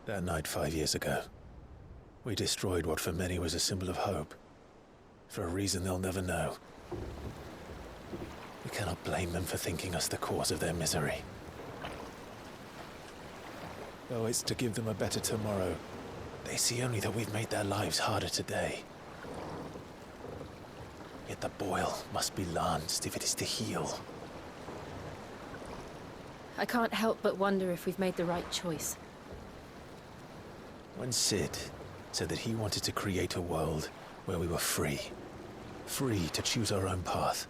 That night 5 years ago, we destroyed what for many was a symbol of hope. For a reason they'll never know. We cannot blame them for thinking us the cause of their misery. Though it's to give them a better tomorrow, they see only that we've made their lives harder today. Yet the boil must be lanced if it is to heal. I can't help but wonder if we've made the right choice. When Sid said that he wanted to create a world where we were free. Free to choose our own path.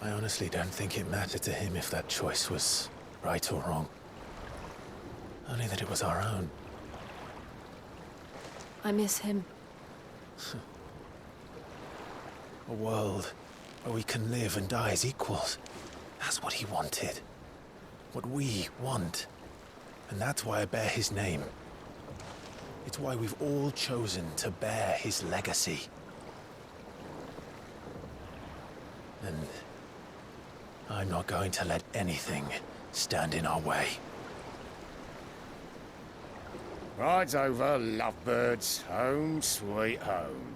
I honestly don't think it mattered to him if that choice was right or wrong. Only that it was our own. I miss him. A world where we can live and die as equals. That's what he wanted. What we want. And that's why I bear his name. It's why we've all chosen to bear his legacy. And I'm not going to let anything stand in our way. Rides over, lovebirds, home sweet home.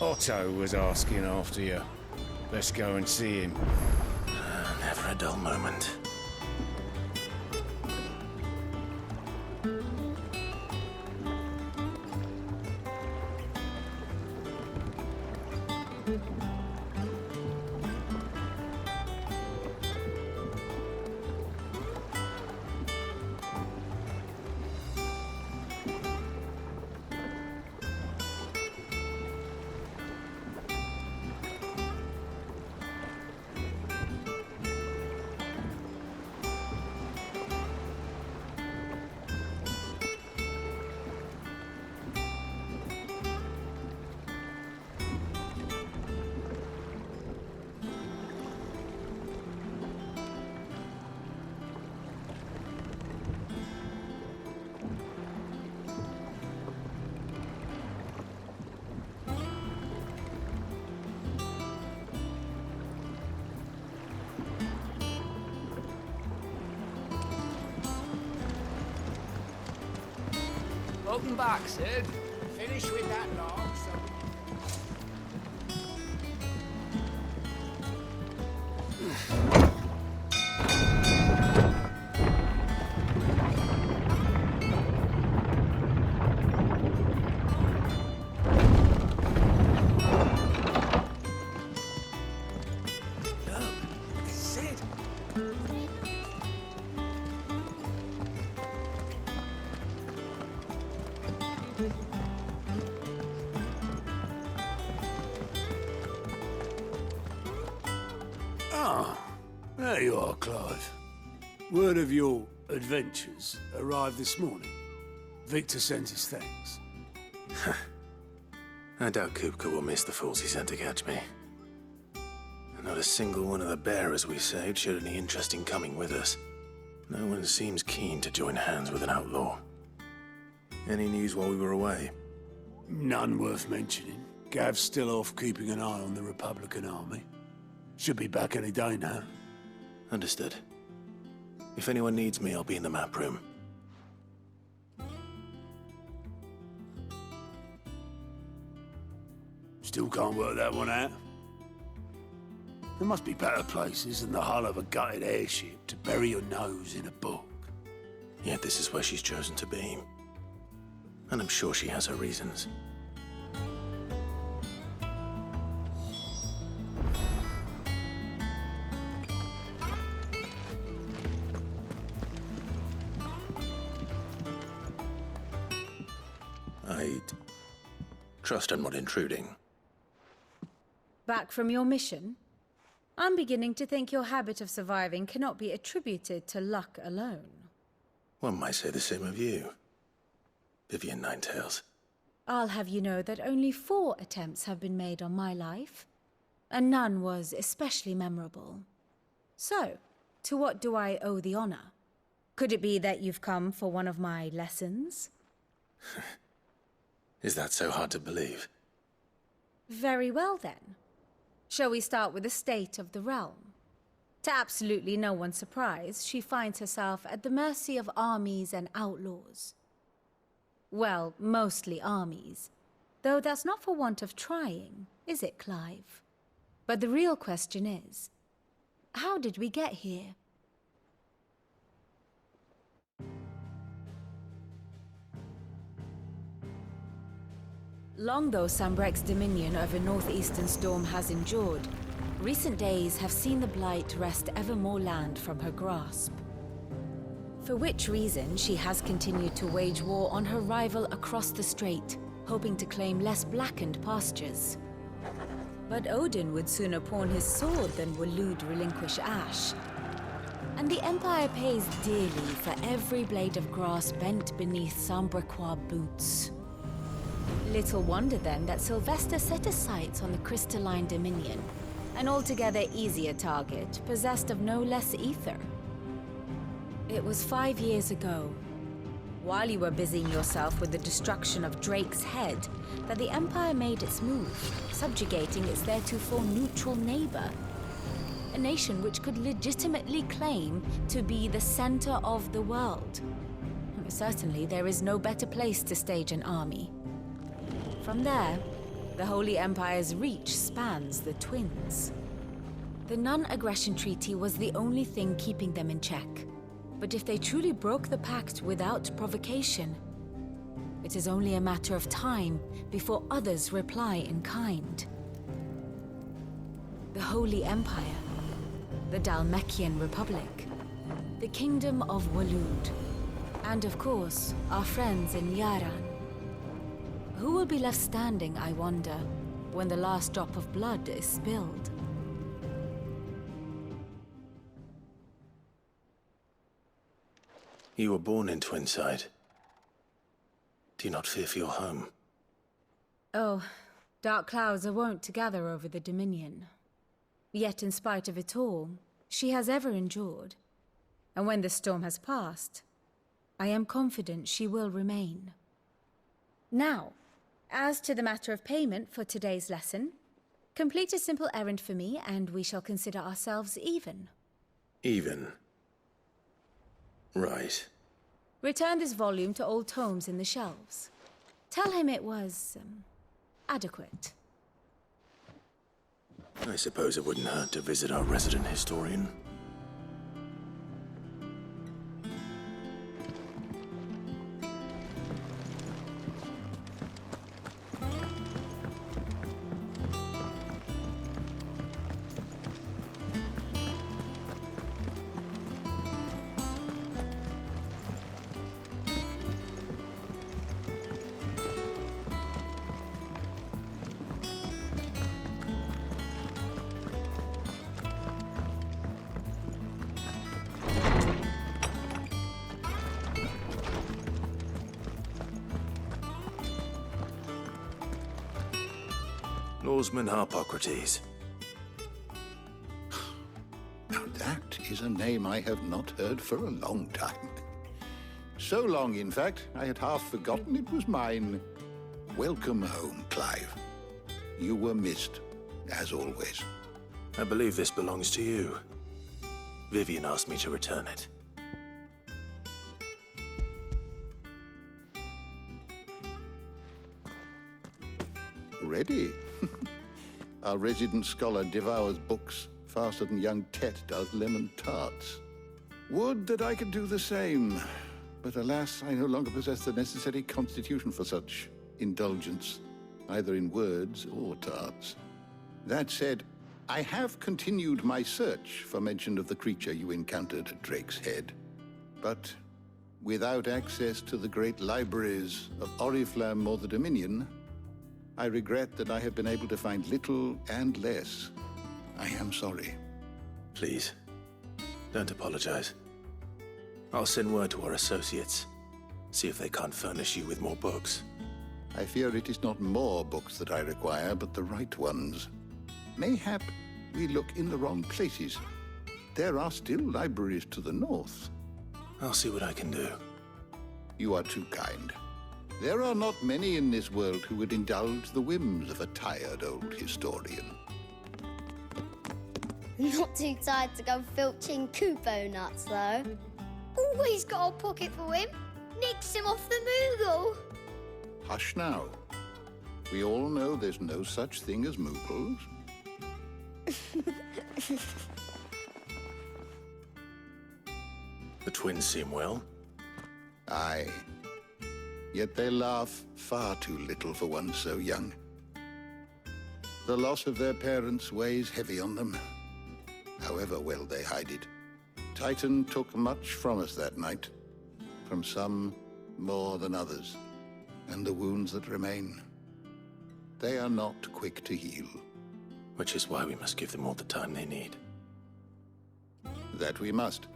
Otto was asking after you. Let's go and see him. Never a dull moment. Welcome back, Sid. Finish with that log, so... Sid! There you are, Clive. Word of your adventures arrived this morning. Victor sent his thanks. I doubt Kupka will miss the fools he sent to catch me. And not a single one of the bearers we saved showed any interest in coming with us. No one seems keen to join hands with an outlaw. Any news while we were away? None worth mentioning. Gav's still off keeping an eye on the Republican army. Should be back any day now. Understood. If anyone needs me, I'll be in the map room. Still can't work that one out. There must be better places than the hull of a gutted airship to bury your nose in a book. Yet this is where she's chosen to be. And I'm sure she has her reasons. Trust I'm not intruding. Back from your mission? I'm beginning to think your habit of surviving cannot be attributed to luck alone. One might say the same of you, Vivian Ninetails. I'll have you know that only 4 attempts have been made on my life, and none was especially memorable. So, to what do I owe the honor? Could it be that you've come for one of my lessons? Is that so hard to believe? Very well then. Shall we start with the state of the realm? To absolutely no one's surprise, she finds herself at the mercy of armies and outlaws. Well, mostly armies. Though that's not for want of trying, is it, Clive? But the real question is, how did we get here? Long though Sambrek's dominion over northeastern Storm has endured, recent days have seen the Blight wrest ever more land from her grasp. For which reason she has continued to wage war on her rival across the strait, hoping to claim less blackened pastures. But Odin would sooner pawn his sword than Waloed relinquish Ash. And the Empire pays dearly for every blade of grass bent beneath Sambrequois boots. Little wonder then that Sylvester set his sights on the Crystalline Dominion, an altogether easier target, possessed of no less ether. It was 5 years ago, while you were busying yourself with the destruction of Drake's head, that the Empire made its move, subjugating its theretofore neutral neighbor. A nation which could legitimately claim to be the center of the world. Certainly, there is no better place to stage an army. From there, the Holy Empire's reach spans the Twins. The non-aggression treaty was the only thing keeping them in check. But if they truly broke the pact without provocation, it is only a matter of time before others reply in kind. The Holy Empire, the Dhalmekian Republic, the Kingdom of Waloed, and of course, our friends in Yaran. Who will be left standing, I wonder, when the last drop of blood is spilled? You were born in Twinside. Do you not fear for your home? Oh, dark clouds are wont to gather over the Dominion. Yet in spite of it all, she has ever endured. And when the storm has passed, I am confident she will remain. Now, as to the matter of payment for today's lesson, complete a simple errand for me and we shall consider ourselves even. Even? Right. Return this volume to old tomes in the shelves. Tell him it was, adequate. I suppose it wouldn't hurt to visit our resident historian. Lawsman Harpocrates. Now that is a name I have not heard for a long time. So long, in fact, I had half forgotten it was mine. Welcome home, Clive. You were missed, as always. I believe this belongs to you. Vivian asked me to return it. Ready? Our resident scholar devours books faster than young Tet does lemon tarts. Would that I could do the same. But alas, I no longer possess the necessary constitution for such indulgence, either in words or tarts. That said, I have continued my search for mention of the creature you encountered at Drake's Head. But without access to the great libraries of Oriflamme or the Dominion, I regret that I have been able to find little and less. I am sorry. Please, don't apologize. I'll send word to our associates. See if they can't furnish you with more books. I fear it is not more books that I require, but the right ones. Mayhap we look in the wrong places. There are still libraries to the north. I'll see what I can do. You are too kind. There are not many in this world who would indulge the whims of a tired old historian. Not too tired to go filching Kupo nuts, though. Always got a pocket for him. Nicks him off the Moogle. Hush now. We all know there's no such thing as Moogles. The twins seem well. Aye. Yet they laugh far too little for one so young. The loss of their parents weighs heavy on them, however well they hide it. Titan took much from us that night, from some more than others, and the wounds that remain, they are not quick to heal. Which is why we must give them all the time they need. That we must.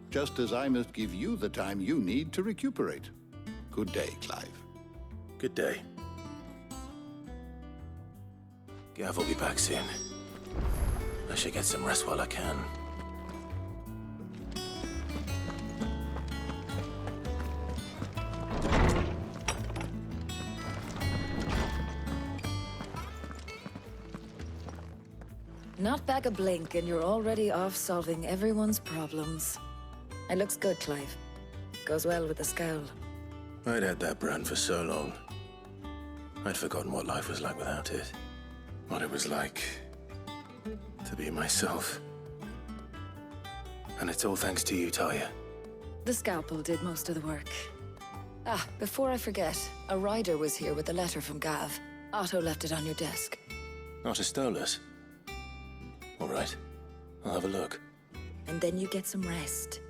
Just as I must give you the time you need to recuperate. Good day, Clive. Good day. Gav will be back soon. I should get some rest while I can. Not back a blink and you're already off solving everyone's problems. It looks good, Clive. Goes well with the scowl. I'd had that brand for so long. I'd forgotten what life was like without it. What it was like to be myself. And it's all thanks to you, Talia. The scalpel did most of the work. Ah, before I forget, a rider was here with a letter from Gav. Otto left it on your desk. Otto stole us. All right. I'll have a look. And then you get some rest.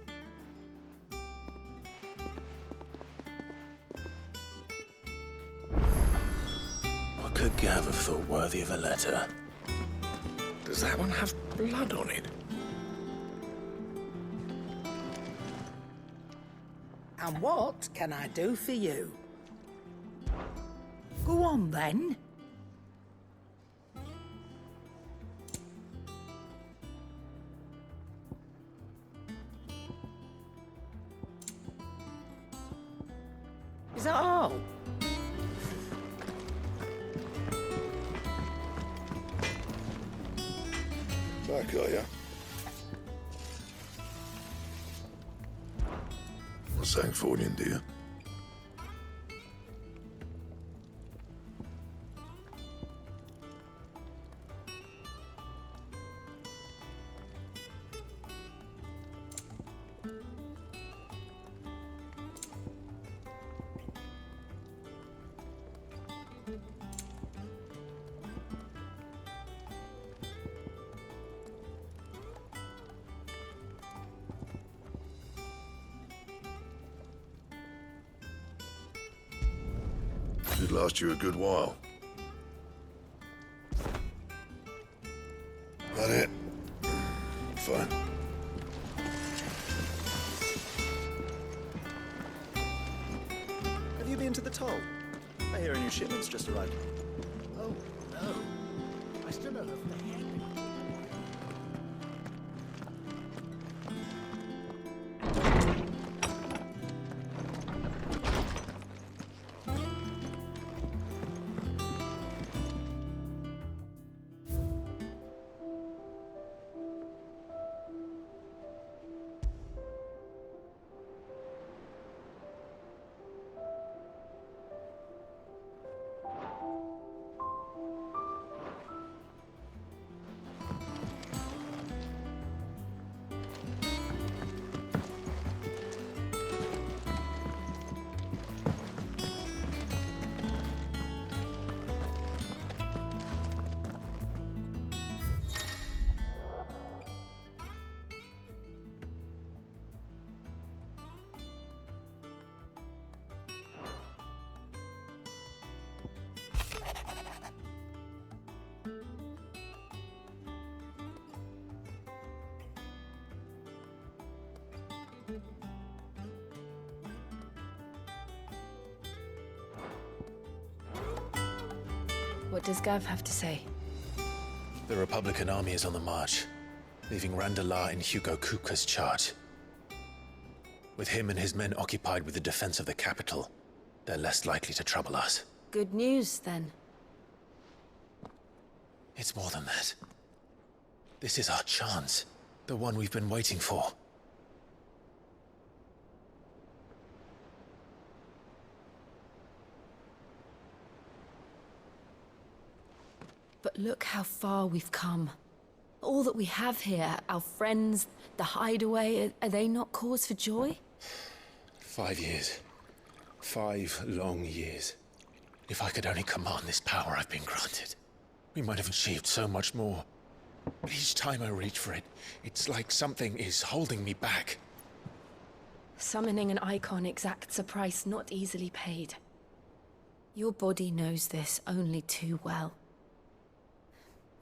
What could Gav have thought worthy of a letter? Does that one have blood on it? And what can I do for you? Go on, then. Is that all? Back, are ya? What's that for you, dear? Should last you a good while. That it? Fine. Have you been to the toll? I hear a new shipment's just arrived. Oh, no. I still don't know if they had me. What does Gav have to say? The Republican army is on the march, leaving Randalar in Hugo Kupka's charge. With him and his men occupied with the defense of the capital, they're less likely to trouble us. Good news, then. It's more than that. This is our chance. The one we've been waiting for. But look how far we've come. All that we have here, our friends, the hideaway, are they not cause for joy? 5 years. 5 long years. If I could only command this power I've been granted, we might have achieved so much more. But each time I reach for it, it's like something is holding me back. Summoning an icon exacts a price not easily paid. Your body knows this only too well.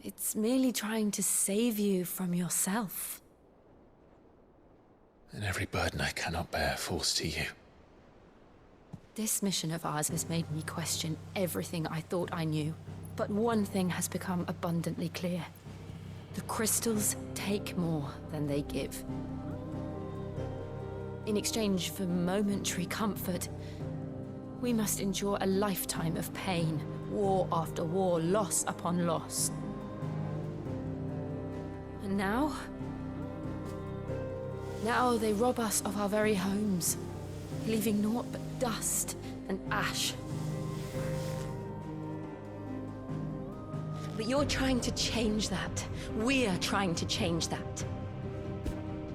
It's merely trying to save you from yourself. And every burden I cannot bear falls to you. This mission of ours has made me question everything I thought I knew. But one thing has become abundantly clear. The crystals take more than they give. In exchange for momentary comfort, we must endure a lifetime of pain, war after war, loss upon loss. And now they rob us of our very homes, leaving naught but dust and ash. But you're trying to change that. We're trying to change that.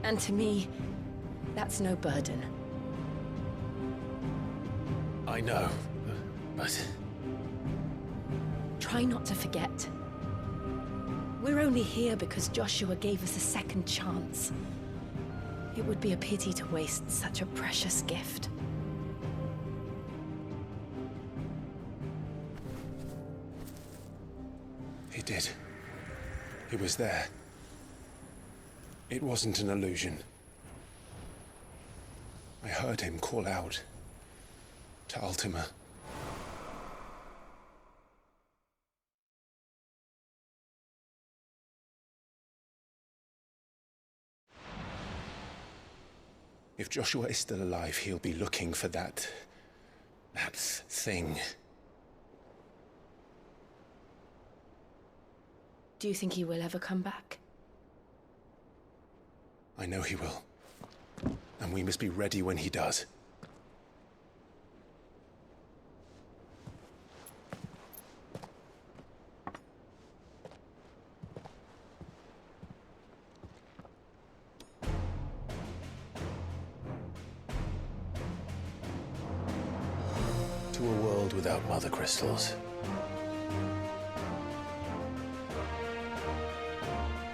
And to me, that's no burden. I know, but... Try not to forget. We're only here because Joshua gave us a second chance. It would be a pity to waste such a precious gift. He did. He was there. It wasn't an illusion. I heard him call out to Ultima. If Joshua is still alive, he'll be looking for that thing. Do you think he will ever come back? I know he will. And we must be ready when he does. To a world without mother crystals.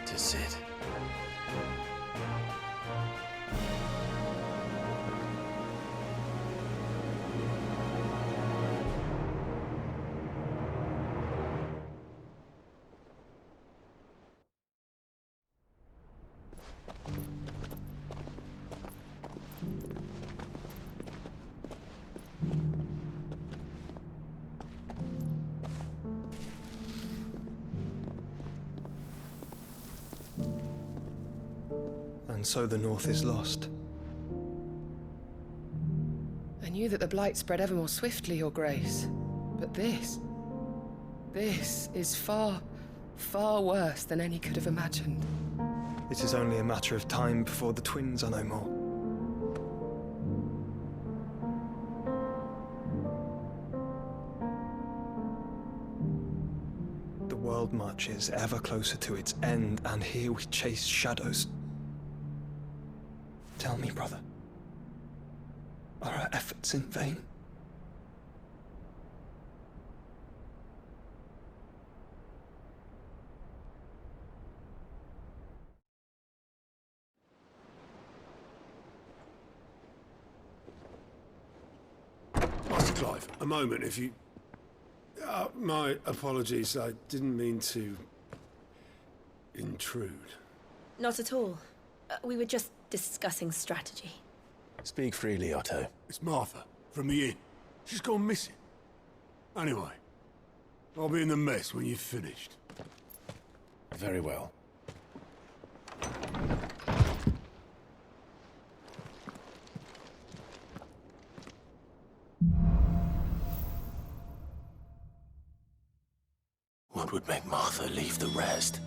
To Sid. And so the North is lost. I knew that the Blight spread ever more swiftly, Your Grace. But this is far, far worse than any could have imagined. It is only a matter of time before the twins are no more. The world marches ever closer to its end, and here we chase shadows. Tell me, brother, are our efforts in vain? Master Clive, a moment, if you... my apologies, I didn't mean to... intrude. Not at all. We were just discussing strategy. Speak freely, Otto. It's Martha, from the inn. She's gone missing. Anyway, I'll be in the mess when you've finished. Very well. What would make Martha leave the rest?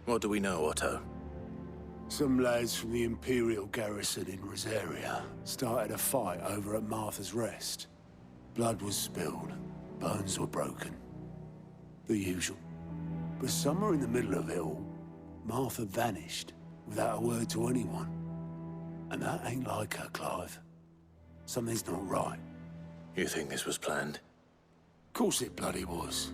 What do we know, Otto? Some lads from the Imperial garrison in Rosaria started a fight over at Martha's Rest. Blood was spilled, bones were broken. The usual. But somewhere in the middle of it all, Martha vanished without a word to anyone. And that ain't like her, Clive. Something's not right. You think this was planned? Of course it bloody was.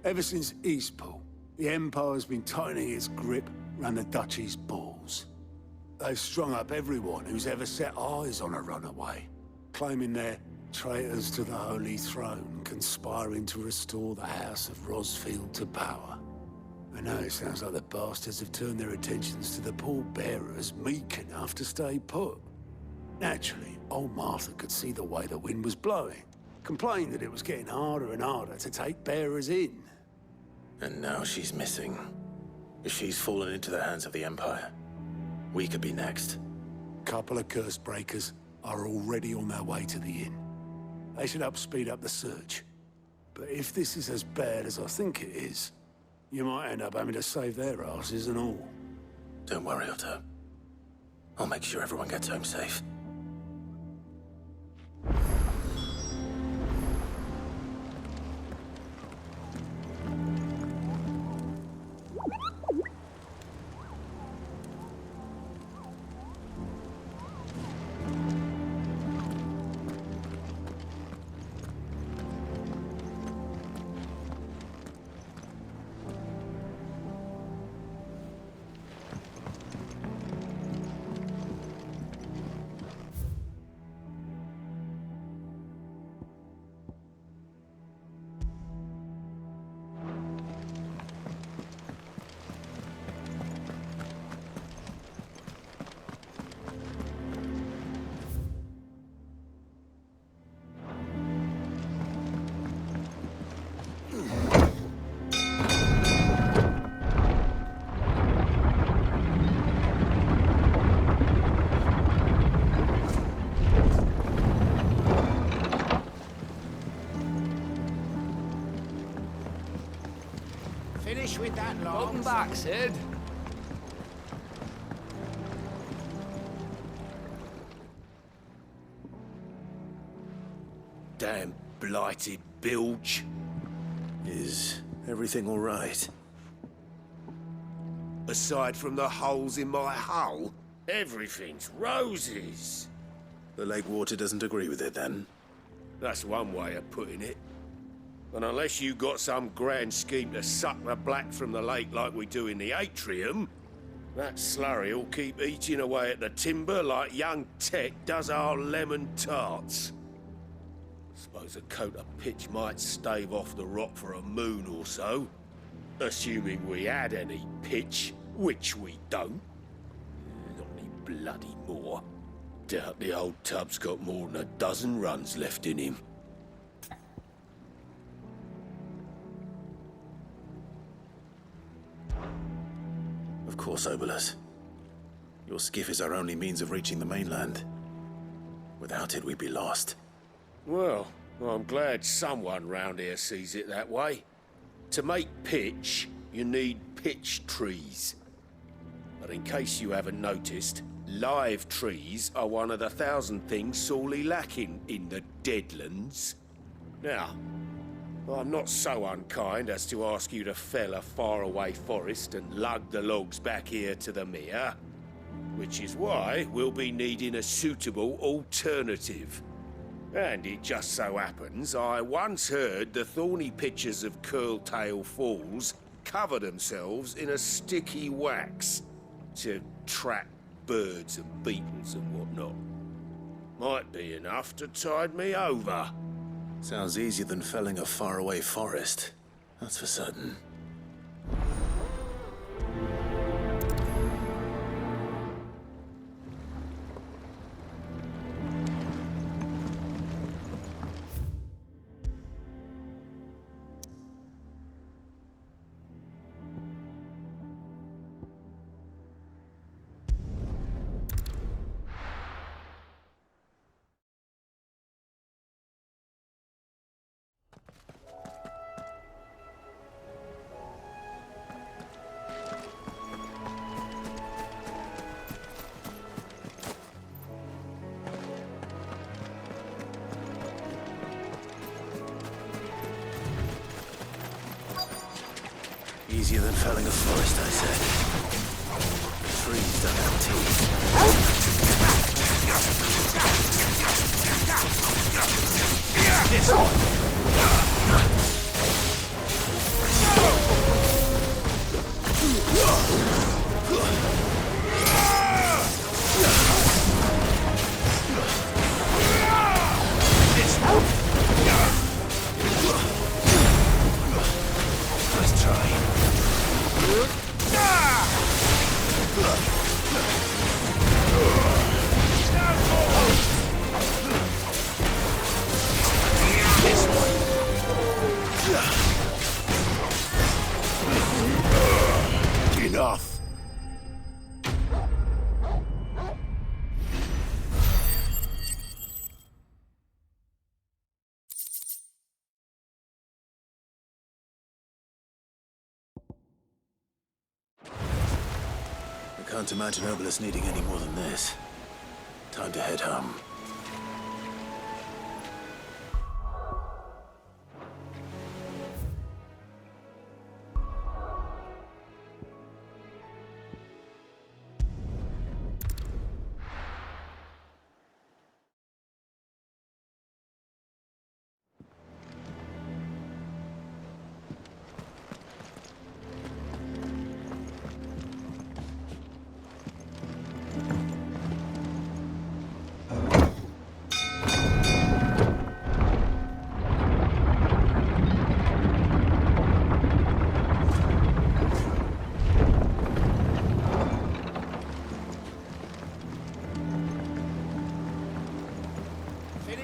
Ever since Eastpool, the Empire's been tightening its grip round the Duchy's balls. They've strung up everyone who's ever set eyes on a runaway, claiming they're traitors to the Holy Throne, conspiring to restore the House of Rosfield to power. And now it sounds like the bastards have turned their attentions to the pallbearers meek enough to stay put. Naturally, old Martha could see the way the wind was blowing, complained that it was getting harder and harder to take bearers in. And now she's missing. If she's fallen into the hands of the Empire, we could be next. Couple of curse breakers are already on their way to the inn. They should speed up the search. But if this is as bad as I think it is, you might end up having to save their asses and all. Don't worry, Otto. I'll make sure everyone gets home safe. Finish with that long. Welcome back, Sid. Damn blighted bilge. Is everything all right? Aside from the holes in my hull, everything's roses. The lake water doesn't agree with it, then? That's one way of putting it. And unless you got some grand scheme to suck the black from the lake like we do in the atrium, that slurry'll keep eating away at the timber like young Tech does our lemon tarts. Suppose a coat of pitch might stave off the rot for a moon or so. Assuming we had any pitch, which we don't. Not any bloody more. Doubt the old tub's got more than a dozen runs left in him. course, Obolus. Your skiff is our only means of reaching the mainland. Without it, we'd be lost. Well, I'm glad someone round here sees it that way. To make pitch, you need pitch trees. But in case you haven't noticed, live trees are one of the 1,000 things sorely lacking in the Deadlands. Now, I'm not so unkind as to ask you to fell a faraway forest and lug the logs back here to the mere, which is why we'll be needing a suitable alternative. And it just so happens I once heard the thorny pitchers of Curltail Falls cover themselves in a sticky wax to trap birds and beetles and whatnot. Might be enough to tide me over. Sounds easier than felling a faraway forest. That's for certain. Easier than felling a forest, I said. Trees don't have teeth. This one! Nice try. Enough. I can't imagine Obolus needing any more than this. Time to head home.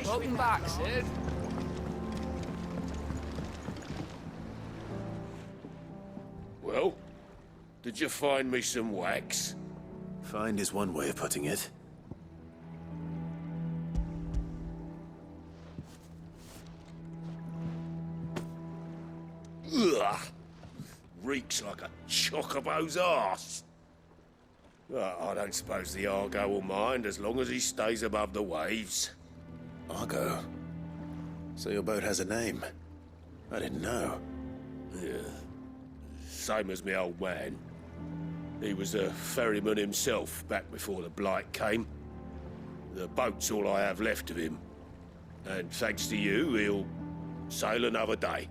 Welcome back, Sid. Well, did you find me some wax? Find is one way of putting it. Ugh! Reeks like a chocobo's arse. I don't suppose the Argo will mind as long as he stays above the waves. Argo? So your boat has a name? I didn't know. Yeah. Same as me old man. He was a ferryman himself back before the Blight came. The boat's all I have left of him. And thanks to you, he'll sail another day.